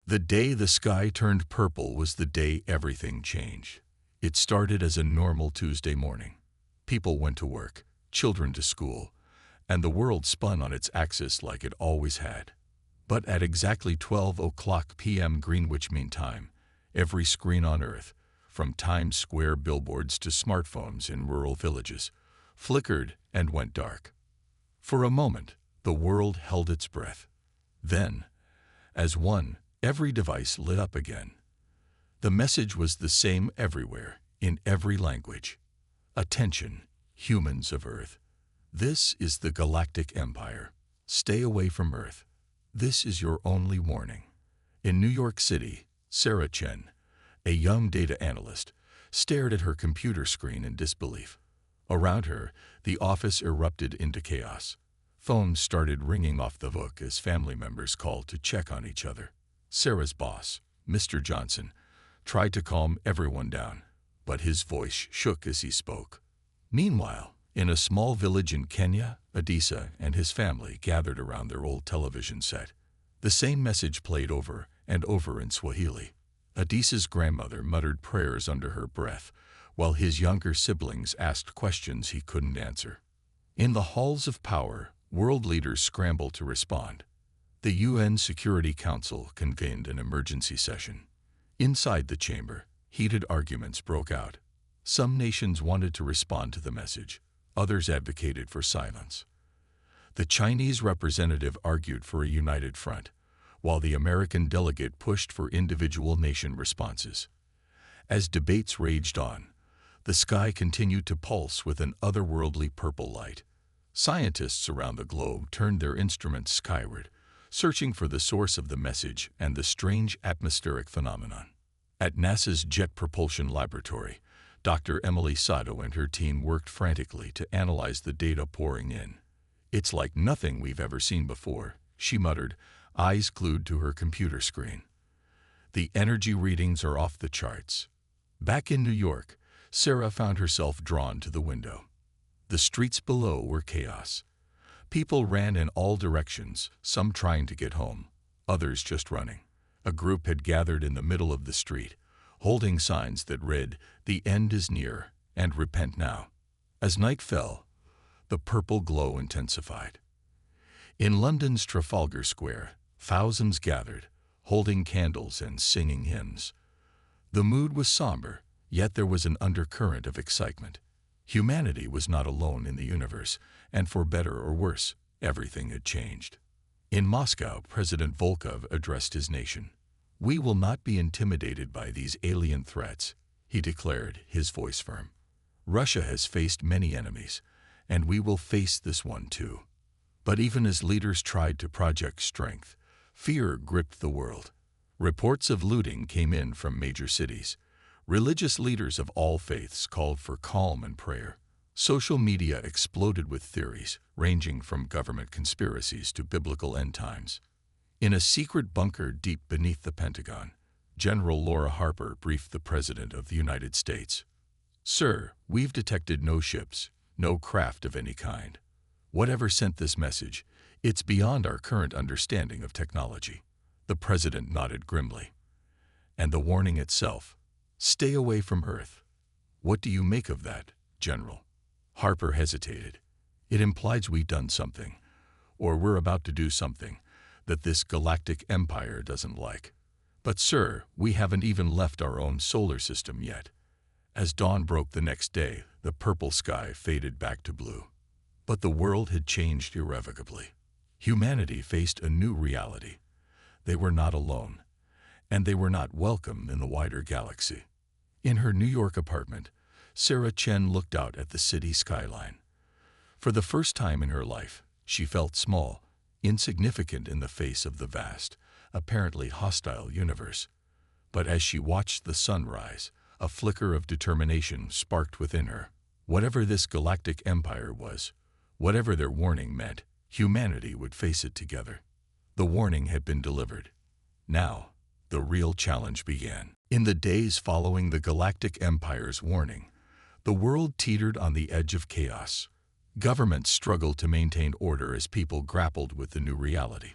The day the sky turned purple was the day everything changed. It started as a normal Tuesday morning. People went to work, children to school, and the world spun on its axis like it always had. But at exactly 12 o'clock p.m. Greenwich Mean Time, every screen on Earth, from Times Square billboards to smartphones in rural villages, flickered and went dark. For a moment, the world held its breath. Then, as one, every device lit up again. The message was the same everywhere, in every language. Attention, humans of Earth. This is the Galactic Empire. Stay away from Earth. This is your only warning. In New York City, Sarah Chen, a young data analyst, stared at her computer screen in disbelief. Around her, the office erupted into chaos. Phones started ringing off the hook as family members called to check on each other. Sarah's boss, Mr. Johnson, tried to calm everyone down, but his voice shook as he spoke. Meanwhile, in a small village in Kenya, Adisa and his family gathered around their old television set. The same message played over and over in Swahili. Adisa's grandmother muttered prayers under her breath, while his younger siblings asked questions he couldn't answer. In the halls of power, world leaders scrambled to respond. The UN Security Council convened an emergency session. Inside the chamber, heated arguments broke out. Some nations wanted to respond to the message. Others advocated for silence. The Chinese representative argued for a united front, while the American delegate pushed for individual nation responses. As debates raged on, the sky continued to pulse with an otherworldly purple light. Scientists around the globe turned their instruments skyward, searching for the source of the message and the strange atmospheric phenomenon. At NASA's Jet Propulsion Laboratory, Dr. Emily Sato and her team worked frantically to analyze the data pouring in. "It's like nothing we've ever seen before," she muttered, eyes glued to her computer screen. "The energy readings are off the charts." Back in New York, Sarah found herself drawn to the window. The streets below were chaos. People ran in all directions, some trying to get home, others just running. A group had gathered in the middle of the street, holding signs that read, "The end is near," and "Repent now." As night fell, the purple glow intensified. In London's Trafalgar Square, thousands gathered, holding candles and singing hymns. The mood was somber, yet there was an undercurrent of excitement. Humanity was not alone in the universe, and for better or worse, everything had changed. In Moscow, President Volkov addressed his nation. "We will not be intimidated by these alien threats," he declared, his voice firm. "Russia has faced many enemies, and we will face this one too." But even as leaders tried to project strength, fear gripped the world. Reports of looting came in from major cities. Religious leaders of all faiths called for calm and prayer. Social media exploded with theories, ranging from government conspiracies to biblical end times. In a secret bunker deep beneath the Pentagon, General Laura Harper briefed the President of the United States. "Sir, we've detected no ships, no craft of any kind. Whatever sent this message, it's beyond our current understanding of technology." The President nodded grimly. "And the warning itself? Stay away from Earth. What do you make of that, General?" Harper hesitated. "It implies we've done something, or we're about to do something, that this galactic empire doesn't like. But sir, we haven't even left our own solar system yet." As dawn broke the next day, the purple sky faded back to blue. But the world had changed irrevocably. Humanity faced a new reality. They were not alone, and they were not welcome in the wider galaxy. In her New York apartment, Sarah Chen looked out at the city skyline. For the first time in her life, she felt small, insignificant in the face of the vast, apparently hostile universe. But as she watched the sun rise, a flicker of determination sparked within her. Whatever this galactic empire was, whatever their warning meant, humanity would face it together. The warning had been delivered. Now, the real challenge began. In the days following the Galactic Empire's warning, the world teetered on the edge of chaos. Governments struggled to maintain order as people grappled with the new reality.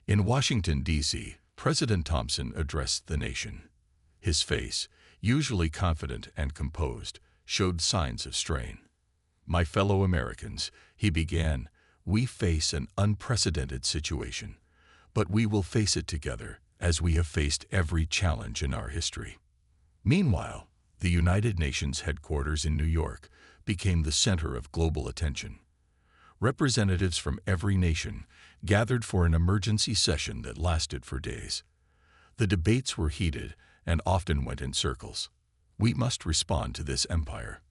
In Washington, D.C., President Thompson addressed the nation. His face, usually confident and composed, showed signs of strain. "My fellow Americans," he began, "we face an unprecedented situation, but we will face it together, as we have faced every challenge in our history." Meanwhile, the United Nations headquarters in New York became the center of global attention. Representatives from every nation gathered for an emergency session that lasted for days. The debates were heated and often went in circles. "We must respond to this empire,"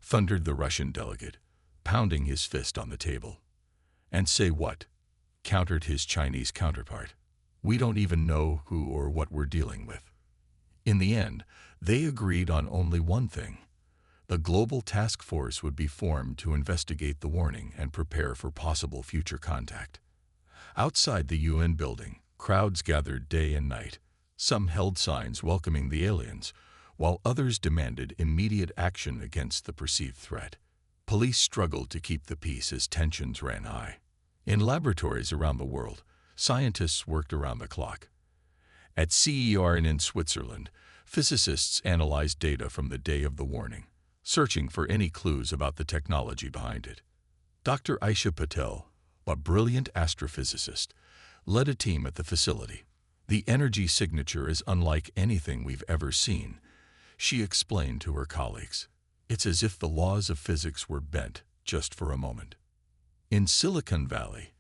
thundered the Russian delegate, pounding his fist on the table. "And say what?" countered his Chinese counterpart. "We don't even know who or what we're dealing with." In the end, they agreed on only one thing. The global task force would be formed to investigate the warning and prepare for possible future contact. Outside the UN building, crowds gathered day and night. Some held signs welcoming the aliens, while others demanded immediate action against the perceived threat. Police struggled to keep the peace as tensions ran high. In laboratories around the world, scientists worked around the clock. At CERN in Switzerland, physicists analyzed data from the day of the warning, searching for any clues about the technology behind it. Dr. Aisha Patel, a brilliant astrophysicist, led a team at the facility. "The energy signature is unlike anything we've ever seen," she explained to her colleagues. "It's as if the laws of physics were bent just for a moment." In Silicon Valley,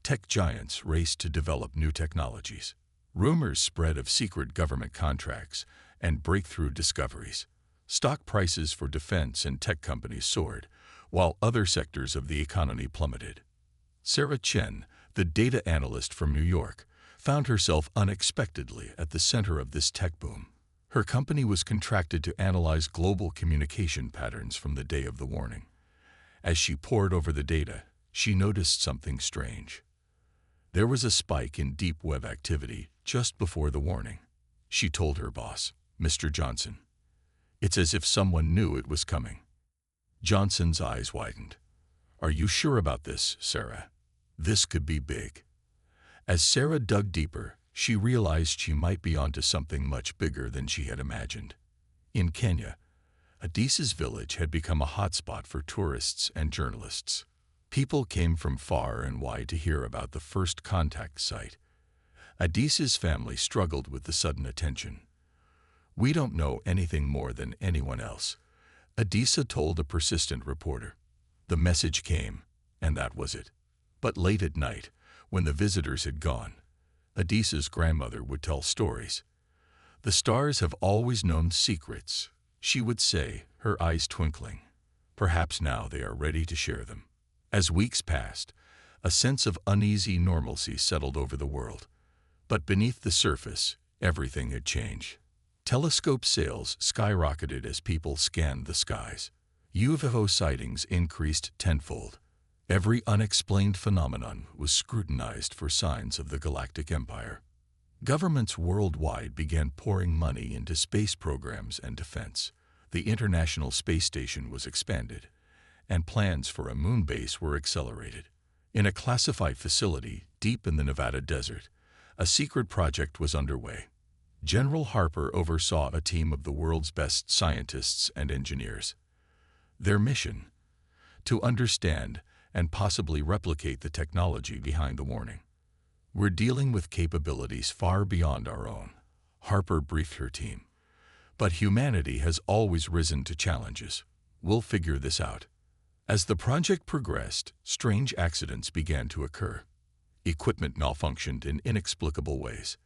tech giants raced to develop new technologies. Rumors spread of secret government contracts and breakthrough discoveries. Stock prices for defense and tech companies soared, while other sectors of the economy plummeted. Sarah Chen, the data analyst from New York, found herself unexpectedly at the center of this tech boom. Her company was contracted to analyze global communication patterns from the day of the warning. As she pored over the data, she noticed something strange. There was a spike in deep web activity just before the warning. She told her boss, Mr. Johnson. "It's as if someone knew it was coming." Johnson's eyes widened. "Are you sure about this, Sarah? This could be big." As Sarah dug deeper, she realized she might be onto something much bigger than she had imagined. In Kenya, Adisa's village had become a hotspot for tourists and journalists. People came from far and wide to hear about the first contact site. Adisa's family struggled with the sudden attention. "We don't know anything more than anyone else," Adisa told a persistent reporter. The message came, and that was it. But late at night, when the visitors had gone, Adisa's grandmother would tell stories. "The stars have always known secrets," she would say, her eyes twinkling. "Perhaps now they are ready to share them." As weeks passed, a sense of uneasy normalcy settled over the world. But beneath the surface, everything had changed. Telescope sales skyrocketed as people scanned the skies. UFO sightings increased tenfold. Every unexplained phenomenon was scrutinized for signs of the Galactic Empire. Governments worldwide began pouring money into space programs and defense. The International Space Station was expanded, and plans for a moon base were accelerated. In a classified facility deep in the Nevada desert, a secret project was underway. General Harper oversaw a team of the world's best scientists and engineers. Their mission? To understand and possibly replicate the technology behind the warning. "We're dealing with capabilities far beyond our own," Harper briefed her team. "But humanity has always risen to challenges. We'll figure this out." As the project progressed, strange accidents began to occur. Equipment malfunctioned in inexplicable ways.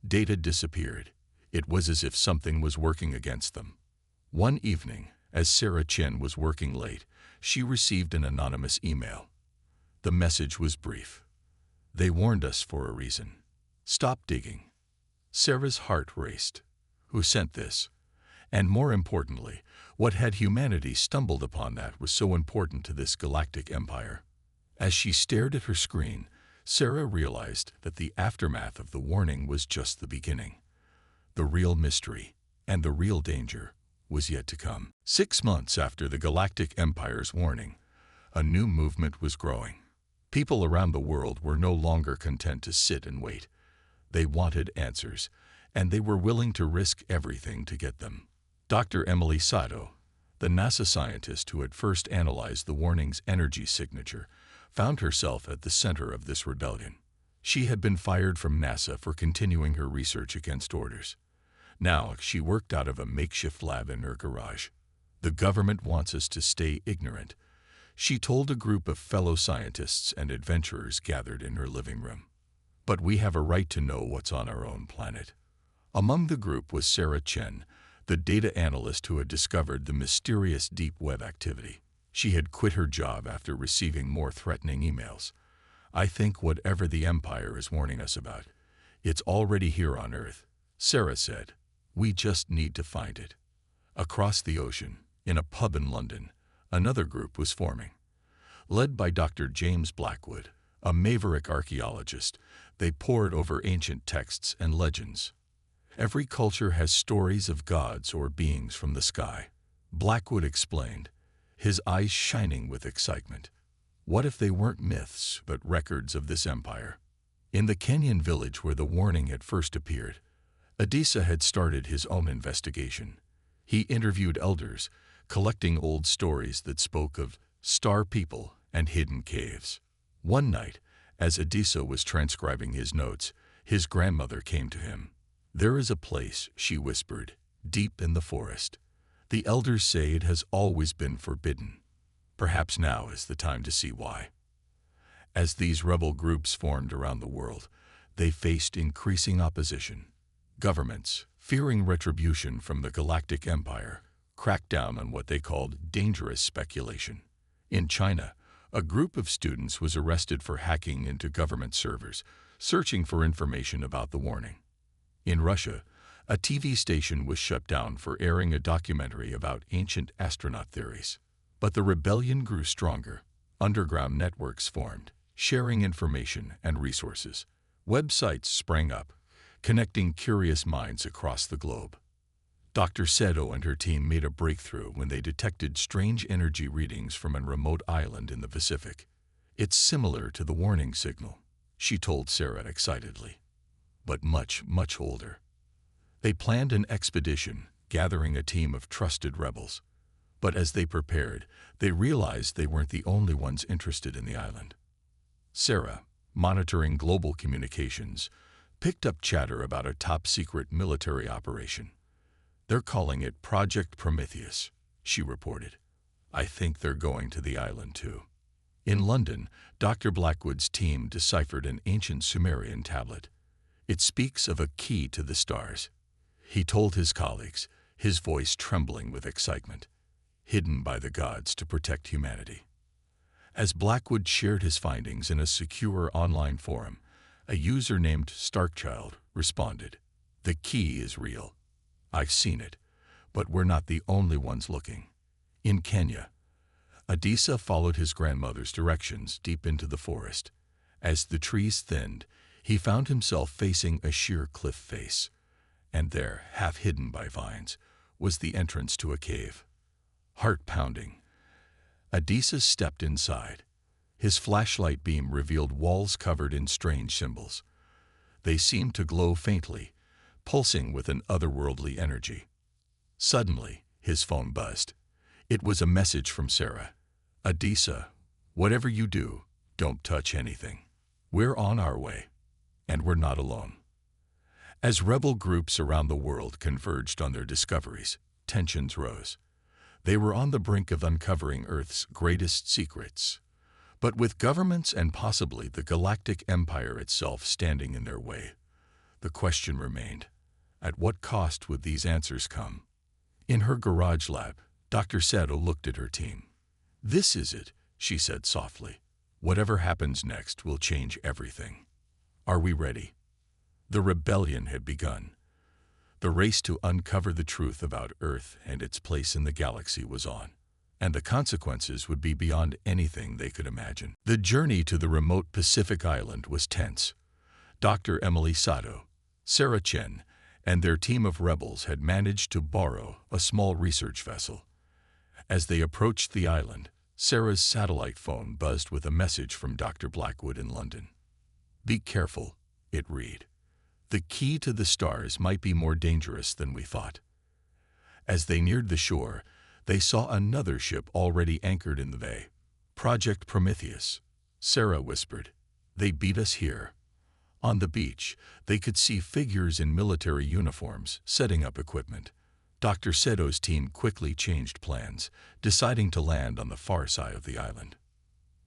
Data disappeared. It was as if something was working against them. One evening, as Sarah Chen was working late, she received an anonymous email. The message was brief. "They warned us for a reason. Stop digging." Sarah's heart raced. Who sent this? And more importantly, what had humanity stumbled upon that was so important to this galactic empire? As she stared at her screen, Sarah realized that the aftermath of the warning was just the beginning. The real mystery and the real danger was yet to come. 6 months after the Galactic Empire's warning, a new movement was growing. People around the world were no longer content to sit and wait. They wanted answers, and they were willing to risk everything to get them. Dr. Emily Sato, the NASA scientist who had first analyzed the warning's energy signature, found herself at the center of this rebellion. She had been fired from NASA for continuing her research against orders. Now she worked out of a makeshift lab in her garage. "The government wants us to stay ignorant," she told a group of fellow scientists and adventurers gathered in her living room. "But we have a right to know what's on our own planet." Among the group was Sarah Chen, the data analyst who had discovered the mysterious deep web activity. She had quit her job after receiving more threatening emails. "I think whatever the Empire is warning us about, it's already here on Earth," Sarah said. "We just need to find it." Across the ocean, in a pub in London, another group was forming. Led by Dr. James Blackwood, a maverick archaeologist, they pored over ancient texts and legends. "Every culture has stories of gods or beings from the sky," Blackwood explained, his eyes shining with excitement. What if they weren't myths, but records of this empire? In the Kenyan village where the warning had first appeared, Adisa had started his own investigation. He interviewed elders, collecting old stories that spoke of star people and hidden caves. One night, as Adisa was transcribing his notes, his grandmother came to him. "There is a place," she whispered, "deep in the forest. The elders say it has always been forbidden. Perhaps now is the time to see why." As these rebel groups formed around the world, they faced increasing opposition. Governments, fearing retribution from the Galactic Empire, cracked down on what they called dangerous speculation. In China, a group of students was arrested for hacking into government servers, searching for information about the warning. In Russia, a TV station was shut down for airing a documentary about ancient astronaut theories. But the rebellion grew stronger. Underground networks formed, sharing information and resources. Websites sprang up, connecting curious minds across the globe. Dr. Seto and her team made a breakthrough when they detected strange energy readings from a remote island in the Pacific. "It's similar to the warning signal," she told Sarah excitedly, "but much, much older." They planned an expedition, gathering a team of trusted rebels. But as they prepared, they realized they weren't the only ones interested in the island. Sarah, monitoring global communications, picked up chatter about a top-secret military operation. "They're calling it Project Prometheus," she reported. "I think they're going to the island too." In London, Dr. Blackwood's team deciphered an ancient Sumerian tablet. "It speaks of a key to the stars," he told his colleagues, his voice trembling with excitement. "Hidden by the gods to protect humanity." As Blackwood shared his findings in a secure online forum, a user named Starkchild responded, "The key is real. I've seen it, but we're not the only ones looking." In Kenya, Adisa followed his grandmother's directions deep into the forest. As the trees thinned, he found himself facing a sheer cliff face, and there, half hidden by vines, was the entrance to a cave. Heart pounding, Adisa stepped inside. His flashlight beam revealed walls covered in strange symbols. They seemed to glow faintly, pulsing with an otherworldly energy. Suddenly, his phone buzzed. It was a message from Sarah. "Adisa, whatever you do, don't touch anything. We're on our way, and we're not alone." As rebel groups around the world converged on their discoveries, tensions rose. They were on the brink of uncovering Earth's greatest secrets. But with governments and possibly the Galactic Empire itself standing in their way, the question remained, at what cost would these answers come? In her garage lab, Dr. Sato looked at her team. "This is it," she said softly. "Whatever happens next will change everything. Are we ready?" The rebellion had begun. The race to uncover the truth about Earth and its place in the galaxy was on, and the consequences would be beyond anything they could imagine. The journey to the remote Pacific island was tense. Dr. Emily Sato, Sarah Chen, and their team of rebels had managed to borrow a small research vessel. As they approached the island, Sarah's satellite phone buzzed with a message from Dr. Blackwood in London. "Be careful," it read. The key to the stars might be more dangerous than we thought. As they neared the shore, they saw another ship already anchored in the bay. Project Prometheus, Sarah whispered. They beat us here. On the beach, they could see figures in military uniforms setting up equipment. Dr. Seto's team quickly changed plans, deciding to land on the far side of the island.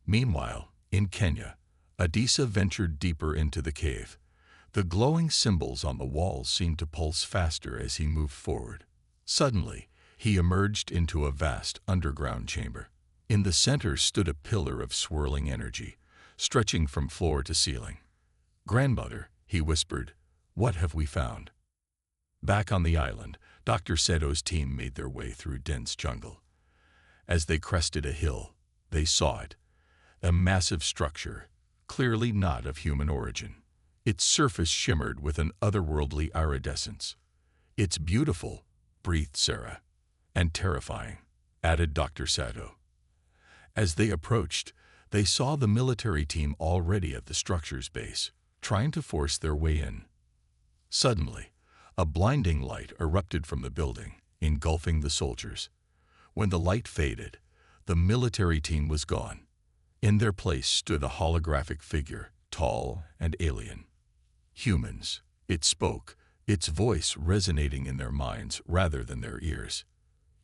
Meanwhile, in Kenya, Adisa ventured deeper into the cave. The glowing symbols on the walls seemed to pulse faster as he moved forward. Suddenly, he emerged into a vast underground chamber. In the center stood a pillar of swirling energy, stretching from floor to ceiling. "Grandmother," he whispered, "what have we found?" Back on the island, Dr. Seto's team made their way through dense jungle. As they crested a hill, they saw it, a massive structure, clearly not of human origin. Its surface shimmered with an otherworldly iridescence. "It's beautiful," breathed Sarah. "And terrifying," added Dr. Seto. As they approached, they saw the military team already at the structure's base, trying to force their way in. Suddenly, a blinding light erupted from the building, engulfing the soldiers. When the light faded, the military team was gone. In their place stood a holographic figure, tall and alien. Humans, it spoke, its voice resonating in their minds rather than their ears.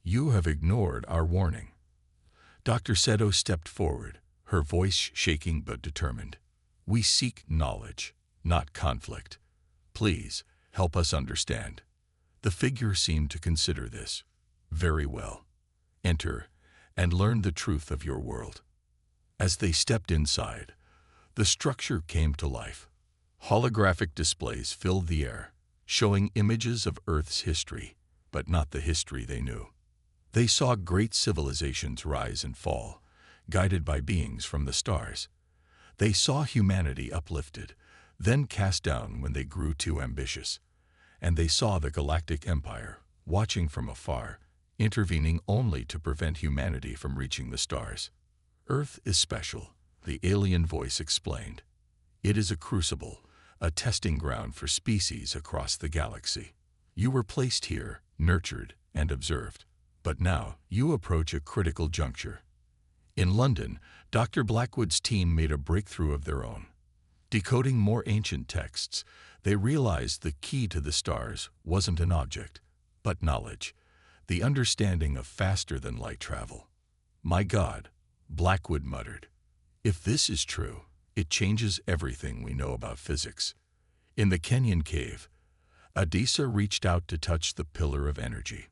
"You have ignored our warning." Dr. Seto stepped forward, her voice shaking but determined. "We seek knowledge, not conflict. Please, help us understand." The figure seemed to consider this. "Very well. Enter and learn the truth of your world." As they stepped inside, the structure came to life. Holographic displays filled the air, showing images of Earth's history, but not the history they knew. They saw great civilizations rise and fall, guided by beings from the stars. They saw humanity uplifted, then cast down when they grew too ambitious. And they saw the Galactic Empire, watching from afar, intervening only to prevent humanity from reaching the stars. "Earth is special," the alien voice explained. "It is a crucible, a testing ground for species across the galaxy. You were placed here, nurtured, and observed. But now you approach a critical juncture." In London, Dr. Blackwood's team made a breakthrough of their own. Decoding more ancient texts, they realized the key to the stars wasn't an object, but knowledge, the understanding of faster-than-light travel. "My God," Blackwood muttered. "If this is true, it changes everything we know about physics." In the Kenyan cave, Adisa reached out to touch the pillar of energy.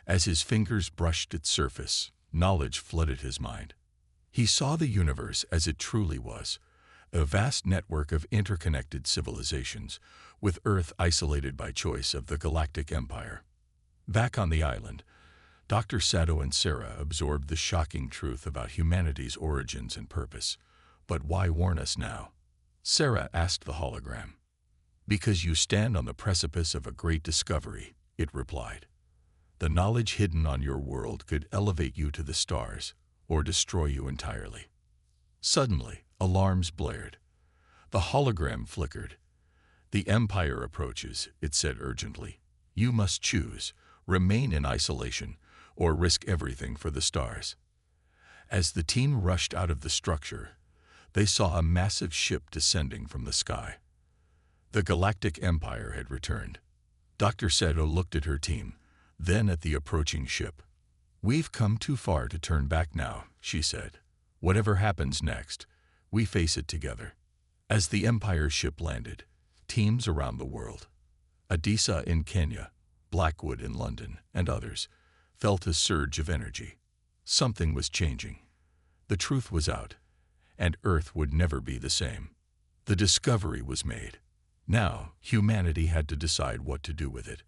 As his fingers brushed its surface, knowledge flooded his mind. He saw the universe as it truly was, a vast network of interconnected civilizations, with Earth isolated by choice of the Galactic Empire. Back on the island, Dr. Seto and Sarah absorbed the shocking truth about humanity's origins and purpose. "But why warn us now?" Sarah asked the hologram. "Because you stand on the precipice of a great discovery," it replied. "The knowledge hidden on your world could elevate you to the stars, or destroy you entirely." Suddenly, alarms blared. The hologram flickered. "The Empire approaches," it said urgently. "You must choose, remain in isolation, or risk everything for the stars." As the team rushed out of the structure, they saw a massive ship descending from the sky. The Galactic Empire had returned. Dr. Seto looked at her team, then at the approaching ship. "We've come too far to turn back now," she said. "Whatever happens next, we face it together." As the Empire ship landed, teams around the world, Adisa in Kenya, Blackwood in London, and others, felt a surge of energy. Something was changing. The truth was out, and Earth would never be the same. The discovery was made. Now, humanity had to decide what to do with it,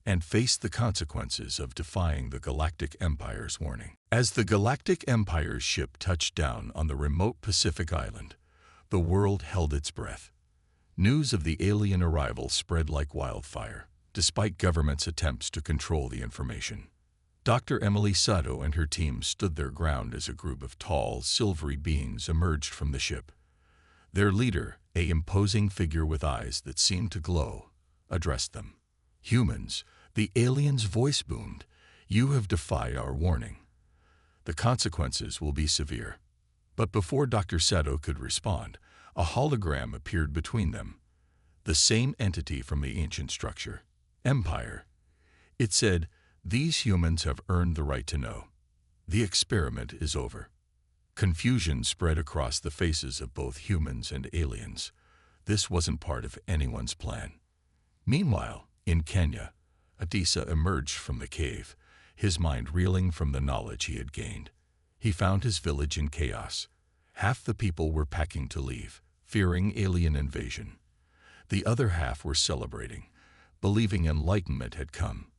and face the consequences of defying the Galactic Empire's warning. As the Galactic Empire's ship touched down on the remote Pacific island, the world held its breath. News of the alien arrival spread like wildfire, despite government's attempts to control the information. Dr. Emily Sato and her team stood their ground as a group of tall, silvery beings emerged from the ship. Their leader, An imposing figure with eyes that seemed to glow addressed them. "Humans," the alien's voice boomed, "you have defied our warning. The consequences will be severe." But before Dr. Sato could respond, a hologram appeared between them. The same entity from the ancient structure. Empire. It said, "These humans have earned the right to know. The experiment is over." Confusion spread across the faces of both humans and aliens. This wasn't part of anyone's plan. Meanwhile, in Kenya, Adisa emerged from the cave, his mind reeling from the knowledge he had gained. He found his village in chaos. Half the people were packing to leave, fearing alien invasion. The other half were celebrating, believing enlightenment had come.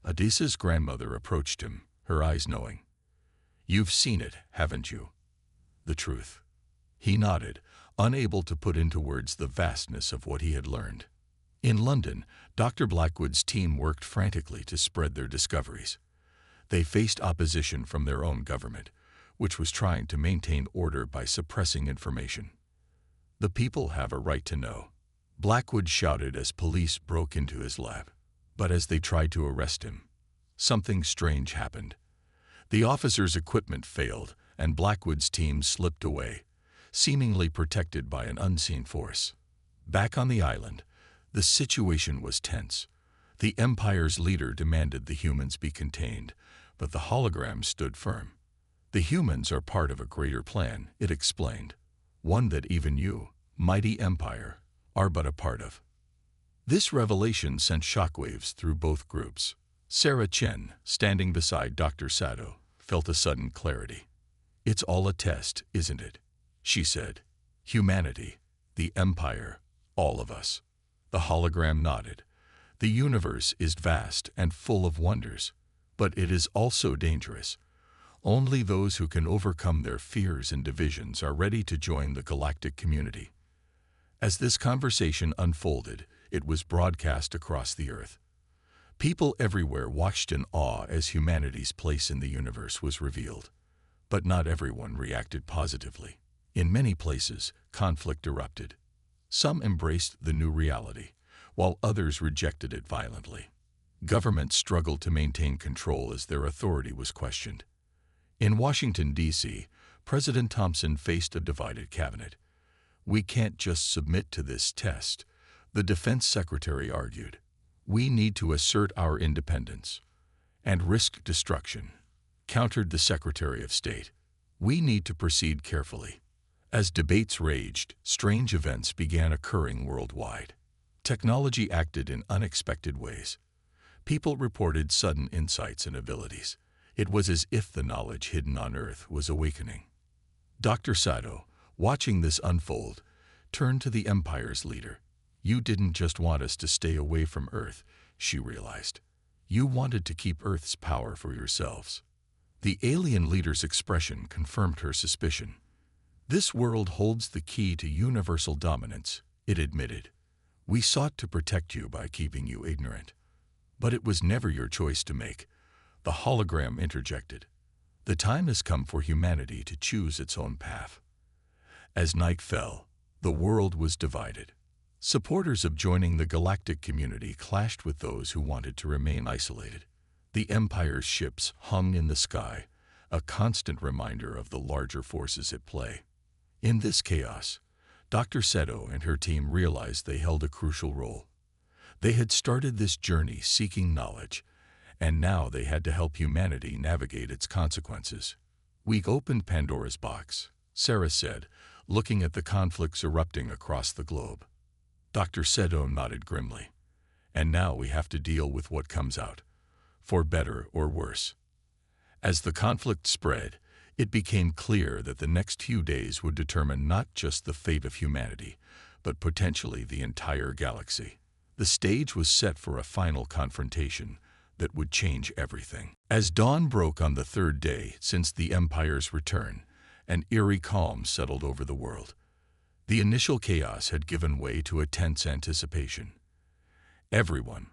Adisa's grandmother approached him, her eyes knowing. "You've seen it, haven't you? The truth." He nodded, unable to put into words the vastness of what he had learned. In London, Dr. Blackwood's team worked frantically to spread their discoveries. They faced opposition from their own government, which was trying to maintain order by suppressing information. "The people have a right to know," Blackwood shouted as police broke into his lab. But as they tried to arrest him, something strange happened. The officer's equipment failed, and Blackwood's team slipped away, seemingly protected by an unseen force. Back on the island, the situation was tense. The Empire's leader demanded the humans be contained, but the hologram stood firm. "The humans are part of a greater plan," it explained. "One that even you, mighty Empire, are but a part of." This revelation sent shockwaves through both groups. Sarah Chen, standing beside Dr. Sato, felt a sudden clarity. "It's all a test, isn't it?" she said. "Humanity, the Empire, all of us." The hologram nodded. "The universe is vast and full of wonders, but it is also dangerous. Only those who can overcome their fears and divisions are ready to join the galactic community." As this conversation unfolded, it was broadcast across the Earth. People everywhere watched in awe as humanity's place in the universe was revealed. But not everyone reacted positively. In many places, conflict erupted. Some embraced the new reality, while others rejected it violently. Governments struggled to maintain control as their authority was questioned. In Washington, D.C., President Thompson faced a divided cabinet. "We can't just submit to this test," the defense secretary argued. "We need to assert our independence and risk destruction," countered the Secretary of State. "We need to proceed carefully." As debates raged, strange events began occurring worldwide. Technology acted in unexpected ways. People reported sudden insights and abilities. It was as if the knowledge hidden on Earth was awakening. Dr. Sato, watching this unfold, turned to the Empire's leader. "You didn't just want us to stay away from Earth," she realized. "You wanted to keep Earth's power for yourselves." The alien leader's expression confirmed her suspicion. "This world holds the key to universal dominance," it admitted. "We sought to protect you by keeping you ignorant. But it was never your choice to make," the hologram interjected. "The time has come for humanity to choose its own path." As night fell, the world was divided. Supporters of joining the galactic community clashed with those who wanted to remain isolated. The Empire's ships hung in the sky, a constant reminder of the larger forces at play. In this chaos, Dr. Sato and her team realized they held a crucial role. They had started this journey seeking knowledge, and now they had to help humanity navigate its consequences. "We opened Pandora's box," Sarah said, looking at the conflicts erupting across the globe. Dr. Sato nodded grimly. "And now we have to deal with what comes out, for better or worse." As the conflict spread, it became clear that the next few days would determine not just the fate of humanity, but potentially the entire galaxy. The stage was set for a final confrontation that would change everything. As dawn broke on the third day since the Empire's return, an eerie calm settled over the world. The initial chaos had given way to a tense anticipation. Everyone,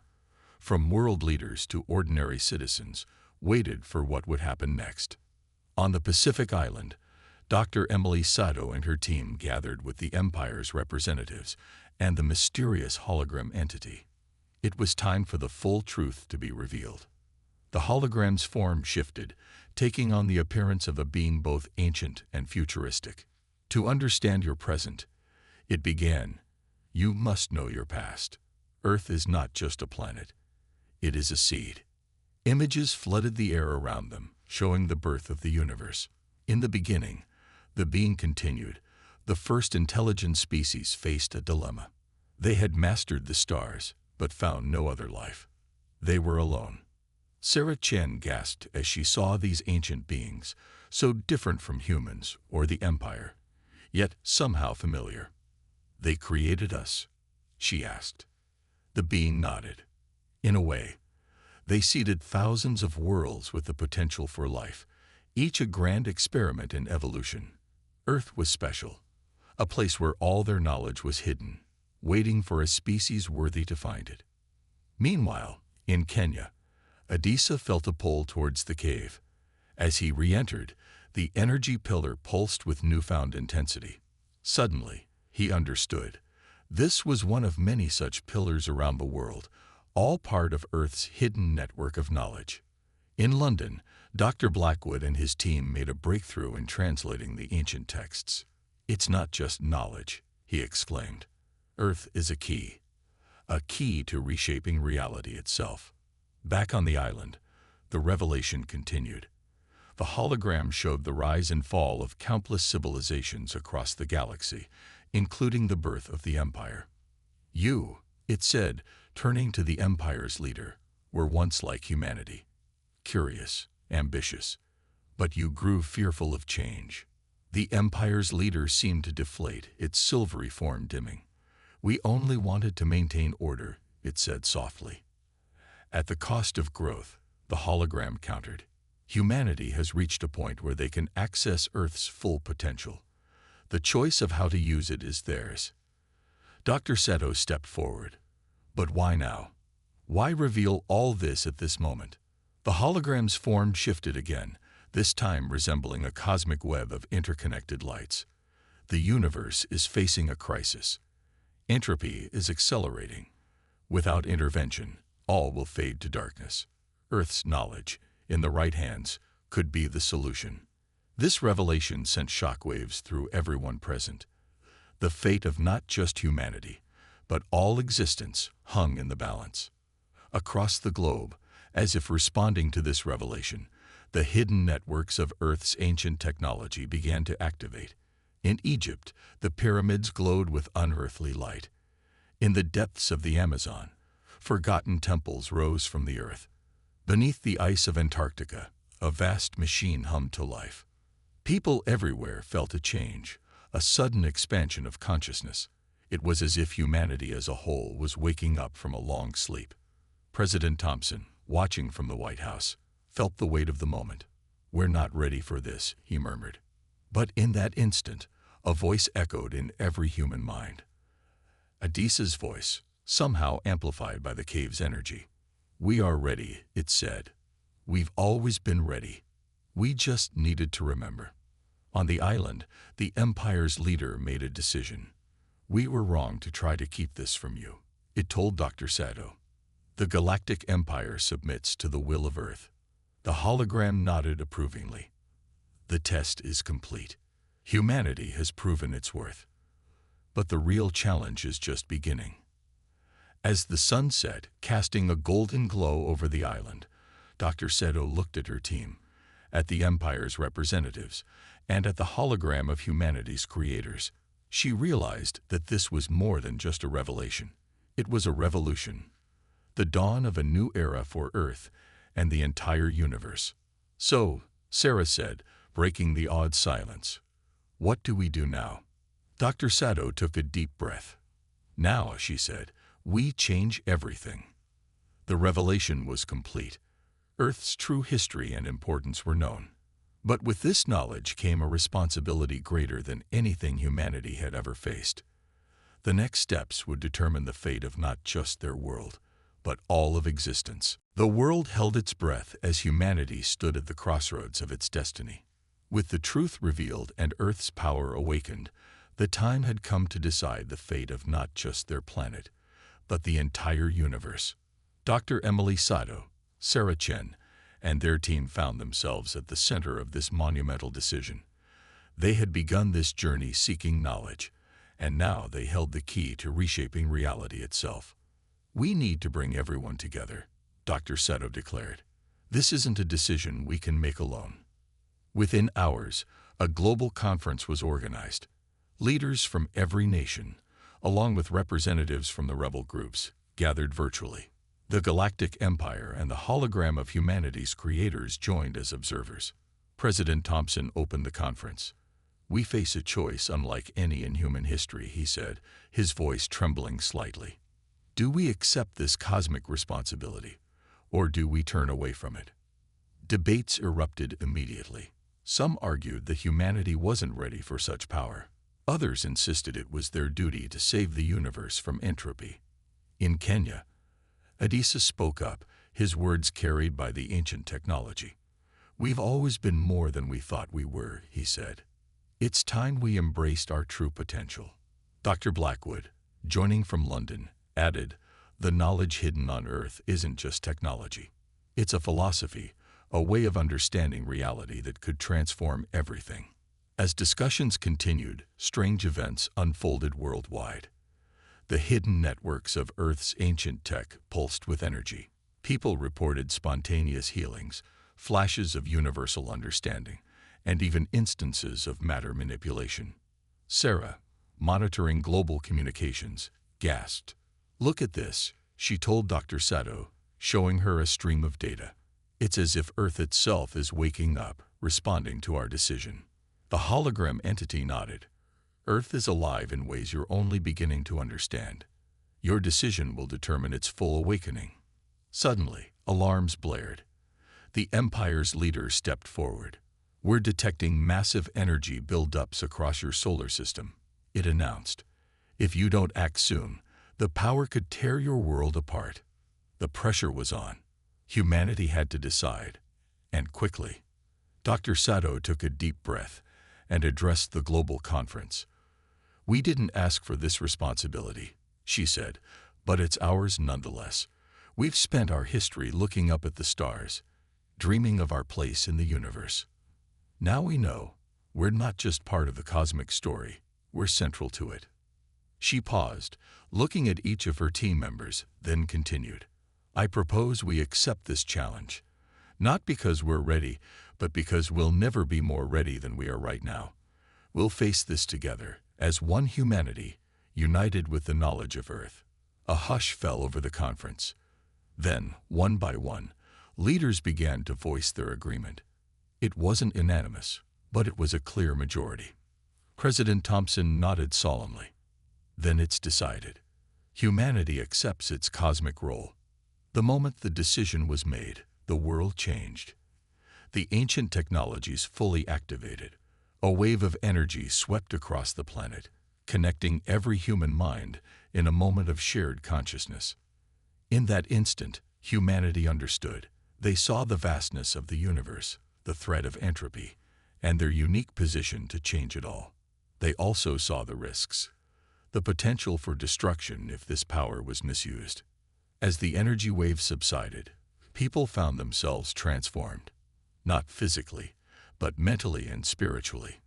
from world leaders to ordinary citizens, waited for what would happen next. On the Pacific Island, Dr. Emily Sato and her team gathered with the Empire's representatives and the mysterious hologram entity. It was time for the full truth to be revealed. The hologram's form shifted, taking on the appearance of a being both ancient and futuristic. To understand your present, it began, you must know your past. Earth is not just a planet. It is a seed. Images flooded the air around them, showing the birth of the universe. In the beginning, the being continued, the first intelligent species faced a dilemma. They had mastered the stars, but found no other life. They were alone. Sarah Chen gasped as she saw these ancient beings, so different from humans or the Empire, yet somehow familiar. They created us, she asked. The being nodded. In a way, they seeded thousands of worlds with the potential for life, each a grand experiment in evolution. Earth was special, a place where all their knowledge was hidden, waiting for a species worthy to find it. Meanwhile, in Kenya, Adisa felt a pull towards the cave. As he re-entered, the energy pillar pulsed with newfound intensity. Suddenly, he understood. This was one of many such pillars around the world, all part of Earth's hidden network of knowledge. In London, Dr. Blackwood and his team made a breakthrough in translating the ancient texts. It's not just knowledge, he exclaimed. Earth is a key to reshaping reality itself. Back on the island, the revelation continued. The hologram showed the rise and fall of countless civilizations across the galaxy, including the birth of the Empire. You, it said, turning to the Empire's leader, were once like humanity, curious, ambitious, but you grew fearful of change. The Empire's leader seemed to deflate, its silvery form dimming. We only wanted to maintain order, it said softly. At the cost of growth, the hologram countered. Humanity has reached a point where they can access Earth's full potential. The choice of how to use it is theirs. Dr. Sato stepped forward. But why now? Why reveal all this at this moment? The hologram's form shifted again, this time resembling a cosmic web of interconnected lights. The universe is facing a crisis. Entropy is accelerating. Without intervention, all will fade to darkness. Earth's knowledge, in the right hands, could be the solution. This revelation sent shockwaves through everyone present. The fate of not just humanity, but all existence hung in the balance. Across the globe, as if responding to this revelation, the hidden networks of Earth's ancient technology began to activate. In Egypt, the pyramids glowed with unearthly light. In the depths of the Amazon, forgotten temples rose from the earth. Beneath the ice of Antarctica, a vast machine hummed to life. People everywhere felt a change, a sudden expansion of consciousness. It was as if humanity as a whole was waking up from a long sleep. President Thompson, watching from the White House, felt the weight of the moment. "We're not ready for this," he murmured. But in that instant, a voice echoed in every human mind. Adisa's voice, somehow amplified by the cave's energy. "We are ready," it said. "We've always been ready. We just needed to remember." On the island, the Empire's leader made a decision. "We were wrong to try to keep this from you," it told Dr. Sato. "The Galactic Empire submits to the will of Earth." The hologram nodded approvingly. "The test is complete. Humanity has proven its worth. But the real challenge is just beginning." As the sun set, casting a golden glow over the island, Dr. Sato looked at her team, at the Empire's representatives, and at the hologram of humanity's creators. She realized that this was more than just a revelation. It was a revolution, the dawn of a new era for Earth and the entire universe. "So," Sarah said, breaking the awed silence, "what do we do now?" Dr. Sato took a deep breath. "Now," she said, "we change everything." The revelation was complete. Earth's true history and importance were known. But with this knowledge came a responsibility greater than anything humanity had ever faced. The next steps would determine the fate of not just their world, but all of existence. The world held its breath as humanity stood at the crossroads of its destiny. With the truth revealed and Earth's power awakened, the time had come to decide the fate of not just their planet, but the entire universe. Dr. Emily Sato, Sarah Chen, and their team found themselves at the center of this monumental decision. They had begun this journey seeking knowledge, and now they held the key to reshaping reality itself. "We need to bring everyone together," Dr. Sato declared. "This isn't a decision we can make alone." Within hours, a global conference was organized. Leaders from every nation, along with representatives from the rebel groups, gathered virtually. The Galactic Empire and the hologram of humanity's creators joined as observers. President Thompson opened the conference. "We face a choice unlike any in human history," he said, his voice trembling slightly. "Do we accept this cosmic responsibility, or do we turn away from it?" Debates erupted immediately. Some argued that humanity wasn't ready for such power. Others insisted it was their duty to save the universe from entropy. In Kenya, Adisa spoke up, his words carried by the ancient technology. "We've always been more than we thought we were," he said. "It's time we embraced our true potential." Dr. Blackwood, joining from London, added, "The knowledge hidden on Earth isn't just technology. It's a philosophy, a way of understanding reality that could transform everything." As discussions continued, strange events unfolded worldwide. The hidden networks of Earth's ancient tech pulsed with energy. People reported spontaneous healings, flashes of universal understanding, and even instances of matter manipulation. Sarah, monitoring global communications, gasped. "Look at this," she told Dr. Sato, showing her a stream of data. "It's as if Earth itself is waking up, responding to our decision." The hologram entity nodded. "Earth is alive in ways you're only beginning to understand. Your decision will determine its full awakening." Suddenly, alarms blared. The Empire's leader stepped forward. "We're detecting massive energy buildups across your solar system," it announced. "If you don't act soon, the power could tear your world apart." The pressure was on. Humanity had to decide, and quickly. Dr. Sato took a deep breath and addressed the global conference. "We didn't ask for this responsibility," she said, "but it's ours nonetheless. We've spent our history looking up at the stars, dreaming of our place in the universe. Now we know we're not just part of the cosmic story, we're central to it." She paused, looking at each of her team members, then continued. "I propose we accept this challenge, not because we're ready, but because we'll never be more ready than we are right now. We'll face this together, as one humanity, united with the knowledge of Earth." A hush fell over the conference. Then, one by one, leaders began to voice their agreement. It wasn't unanimous, but it was a clear majority. President Thompson nodded solemnly. "Then it's decided. Humanity accepts its cosmic role." The moment the decision was made, the world changed. The ancient technologies fully activated. A wave of energy swept across the planet, connecting every human mind in a moment of shared consciousness. In that instant, humanity understood. They saw the vastness of the universe, the threat of entropy, and their unique position to change it all. They also saw the risks, the potential for destruction if this power was misused. As the energy wave subsided, people found themselves transformed, not physically, but mentally and spiritually.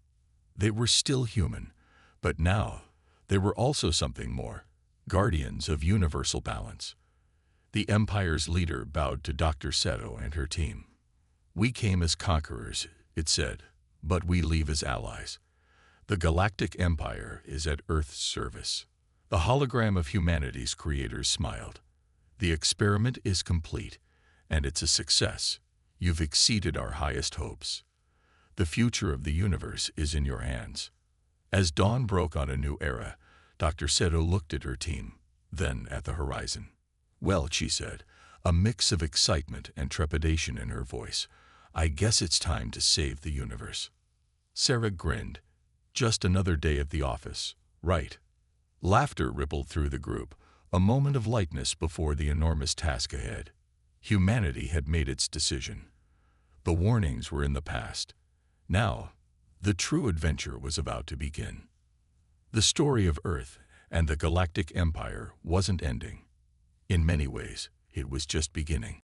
They were still human, but now they were also something more, guardians of universal balance. The Empire's leader bowed to Dr. Sato and her team. "We came as conquerors," it said, "but we leave as allies. The Galactic Empire is at Earth's service." The hologram of humanity's creators smiled. "The experiment is complete, and it's a success. You've exceeded our highest hopes. The future of the universe is in your hands." As dawn broke on a new era, Dr. Sato looked at her team, then at the horizon. "Well," she said, a mix of excitement and trepidation in her voice, "I guess it's time to save the universe." Sarah grinned. "Just another day at the office, right?" Laughter rippled through the group, a moment of lightness before the enormous task ahead. Humanity had made its decision. The warnings were in the past. Now, the true adventure was about to begin. The story of Earth and the Galactic Empire wasn't ending. In many ways, it was just beginning.